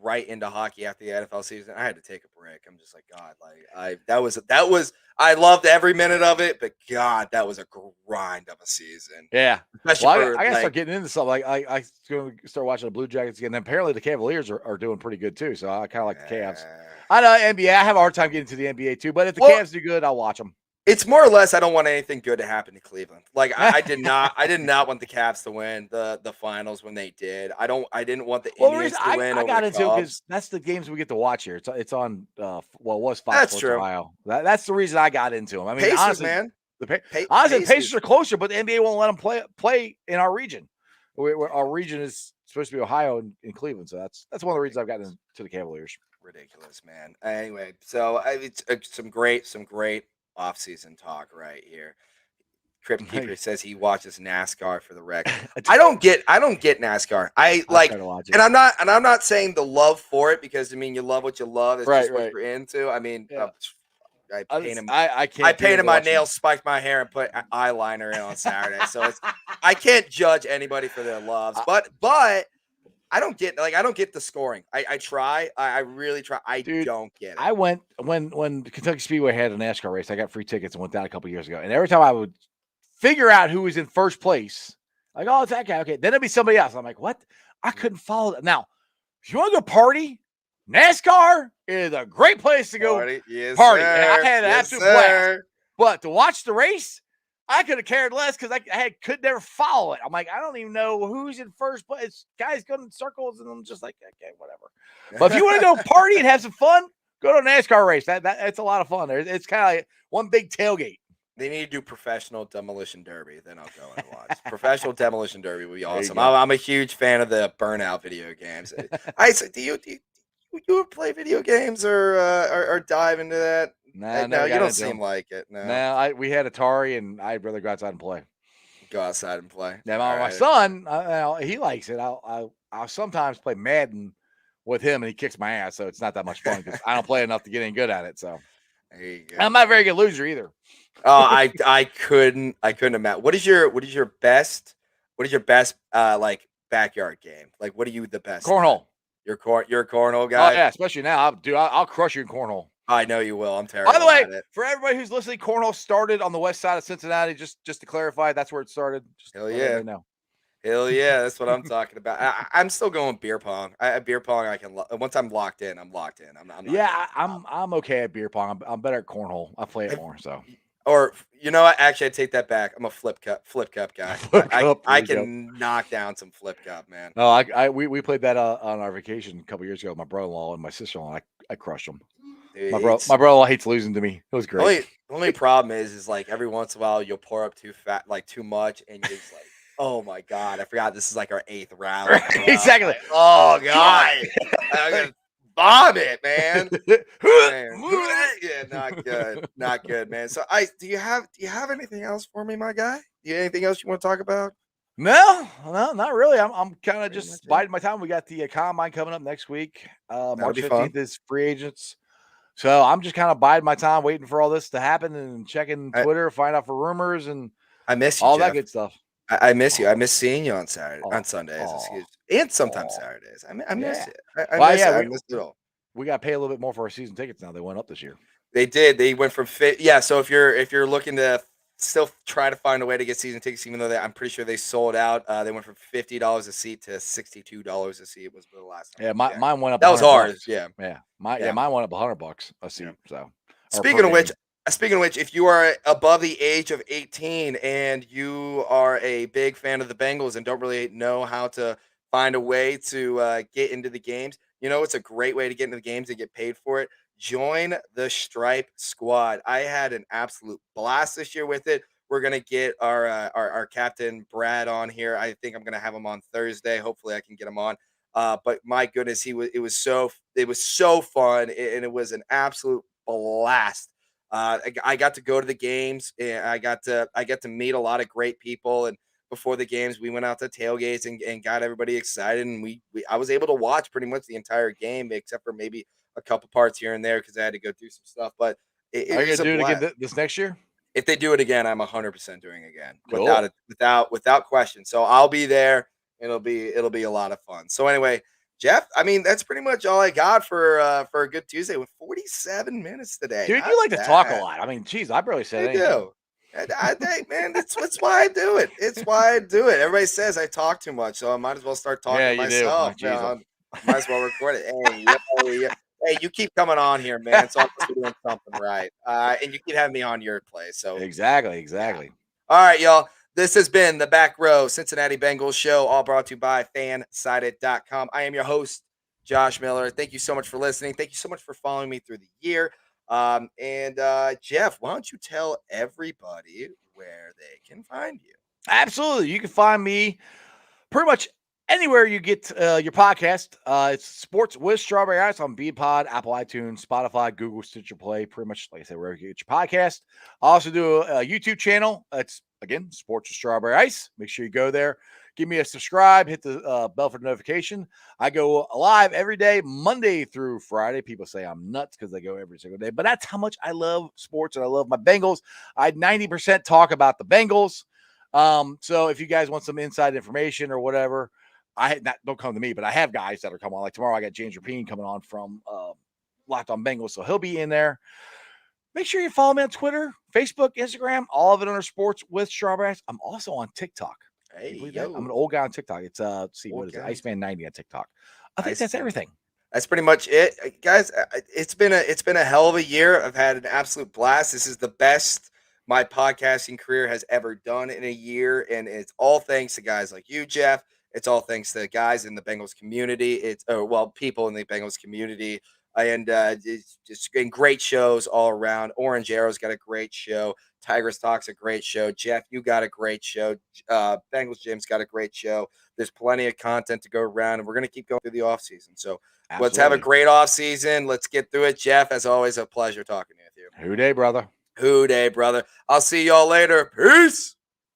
right into hockey after the NFL season. I had to take a break. I'm just like God. Like that was. I loved every minute of it, but God, that was a grind of a season. Yeah. Especially I got to start getting into something. Like I going to start watching the Blue Jackets again. And apparently the Cavaliers are doing pretty good too. So I kind of like the Cavs. I know NBA. I have a hard time getting to the NBA too. But if the Cavs do good, I'll watch them. It's more or less I don't want anything good to happen to Cleveland. Like I did not want the Cavs to win the finals when they did. I didn't want the Indians to win. I got into because that's the games we get to watch here. It's on it was Fox That's Sports true. Ohio. That's the reason I got into them. I mean, Pacers, honestly, man. Honestly, Pacers are closer, but the NBA won't let them play in our region. Our region is supposed to be Ohio and Cleveland, so that's one of the reasons I've gotten into the Cavaliers. Ridiculous, man. Anyway, so it's some great off-season talk right here. Crypt Keeper says he watches NASCAR for the record. I don't get NASCAR. I like, and I'm not saying the love for it because I mean you love what you love. It's just what you're into. I mean, I painted my nails, spiked my hair, and put eyeliner in on Saturday. So I can't judge anybody for their loves, but I don't get the scoring. I try. I really try. Don't get it. I went when Kentucky Speedway had a NASCAR race. I got free tickets and went down a couple years ago. And every time I would figure out who was in first place, like, oh, it's that guy. Okay, then it'd be somebody else. I'm like, what? I couldn't follow that. Now, if you want to go party, NASCAR is a great place to go Party. Yes, party. And I sir. had an Yes, absolute blast. sir. But to watch the race, I could have cared less because could never follow it. I'm like, I don't even know who's in first place. Guys going in circles, and I'm just like, okay, whatever. But if you want to go party and have some fun, go to a NASCAR race. It's a lot of fun. It's kind of like one big tailgate. They need to do professional demolition derby. Then I'll go and watch. Professional demolition derby would be There you awesome. go. I'm a huge fan of the Burnout video games. Do you play video games or dive into that? Nah, No, never you got don't into seem them. like it. No, No, we had Atari, and I'd rather go outside and play. go outside and play. Yeah, All my right. son, he likes it. I'll sometimes play Madden with him, and he kicks my ass, so it's not that much fun because I don't play enough to get any good at it. So There you go. I'm not a very good loser either. Oh, I couldn't imagine. What is your best like backyard game? Like, what are you the best at? Cornhole. You're a cornhole Oh guy. yeah, especially now. I'll crush you in cornhole. I know you will. I'm terrible By the way, at it. for everybody who's listening, cornhole started on the west side of Cincinnati. Just to clarify, that's where it started. Just Hell let yeah. everybody know. Hell yeah, that's what I'm talking about. I'm still going beer pong. Beer pong, I can once I'm locked in, I'm locked in. I'm not. Yeah, I'm okay at beer pong. I'm better at cornhole. I play it more. So Or you know what? Actually, I take that back. I'm a flip cup guy. Flip cup, there I you go. can knock down some flip cup, man. No, we played that on our vacation a couple years ago with my brother-in-law and my sister-in-law. I crushed them. Dude, My brother-in-law hates losing to me. It was great. Only problem is like every once in a while you'll pour up too much, and you're just like, oh my god, I forgot this is like our 8th round. Exactly. Like, oh god, I'm gonna vomit, man. Yeah, not good, man. So do you have anything else for me, my guy? Do you have anything else you want to talk about? No, not really. I'm kind of Pretty just much it. biding my time. We got the combine coming up next week. March be 15th fun. is free agents. So I'm just kind of biding my time, waiting for all this to happen and checking Twitter, find out for rumors and I miss you, all Jeff. that good stuff. I miss you. I miss seeing you on Sundays, and sometimes Aw. Saturdays. I miss Yeah. it. I Well, miss yeah, it. I miss it all. We got to pay a little bit more for our season tickets now. They went up this year. They did. They went from yeah. So if you're looking to still try to find a way to get season tickets, even though I'm pretty sure they sold out. They went from $50 a seat to $62 a seat. Was the last time. Yeah, mine went up. That was $100. ours. Yeah. Mine went up $100 a seat. Yeah. So Speaking of which, if you are above the age of 18 and you are a big fan of the Bengals and don't really know how to find a way to get into the games, it's a great way to get into the games and get paid for it. Join the Stripe Squad. I had an absolute blast this year with it. We're gonna get our captain Brad on here. I think I'm gonna have him on Thursday. Hopefully, I can get him on. But my goodness, it was so fun, and it was an absolute blast. I got to go to the games, and I got to meet a lot of great people. And before the games, we went out to tailgates and got everybody excited. And I was able to watch pretty much the entire game, except for maybe a couple parts here and there because I had to go through some stuff. But are you gonna do it again this next year? If they do it again, I'm 100% doing it again, Cool. without question. So I'll be there. It'll be a lot of fun. So anyway, Jeff, I mean that's pretty much all I got for a good Tuesday with 47 minutes today. Dude, Not you like to talk a bad. lot. I mean, geez, I barely said I anything. do. Hey, man, that's why I do it. It's why I do it. Everybody says I talk too much, so I might as well start talking Yeah, to you myself. do. Oh, Might as well record it. Hey, you keep coming on here, man. So I'm supposed to be doing something right. And you keep having me on your place. So exactly. Yeah. All right, y'all. This has been the Back Row Cincinnati Bengals show, all brought to you by fansided.com. I am your host, Josh Miller. Thank you so much for listening. Thank you so much for following me through the year. Jeff, why don't you tell everybody where they can find you? Absolutely. You can find me pretty much anywhere you get your podcast. It's Sports with Strawberry Ice on BeatPod, Apple iTunes, Spotify, Google, Stitcher Play, pretty much, like I said, wherever you get your podcast. I also do a YouTube channel. It's, again, Sports with Strawberry Ice. Make sure you go there. Give me a subscribe. Hit the bell for notification. I go live every day, Monday through Friday. People say I'm nuts because they go every single day. But that's how much I love sports and I love my Bengals. I 90% talk about the Bengals. So if you guys want some inside information or whatever, don't come to me, but I have guys that are coming on. Like tomorrow, I got James Rapine coming on from Locked On Bengals, so he'll be in there. Make sure you follow me on Twitter, Facebook, Instagram, all of it under Sports with Strawberry Ice. I'm also on TikTok. Hey, I'm an old guy on TikTok. It's let's see, what is it? Iceman 90 on TikTok. I think that's everything. That's pretty much it, guys. It's been a hell of a year. I've had an absolute blast. This is the best my podcasting career has ever done in a year, and it's all thanks to guys like you, Jeff. It's all thanks to guys in the Bengals community. It's people in the Bengals community, and it's just been great shows all around. Orange Arrow's got a great show. Tigers Talk's a great show. Jeff, you got a great show. Bengals Jim's got a great show. There's plenty of content to go around, and we're going to keep going through the offseason. So let's have a Absolutely. great off season. Let's get through it. Jeff, as always, a pleasure talking with you. Who day, brother. Who day, brother. I'll see y'all later. Peace.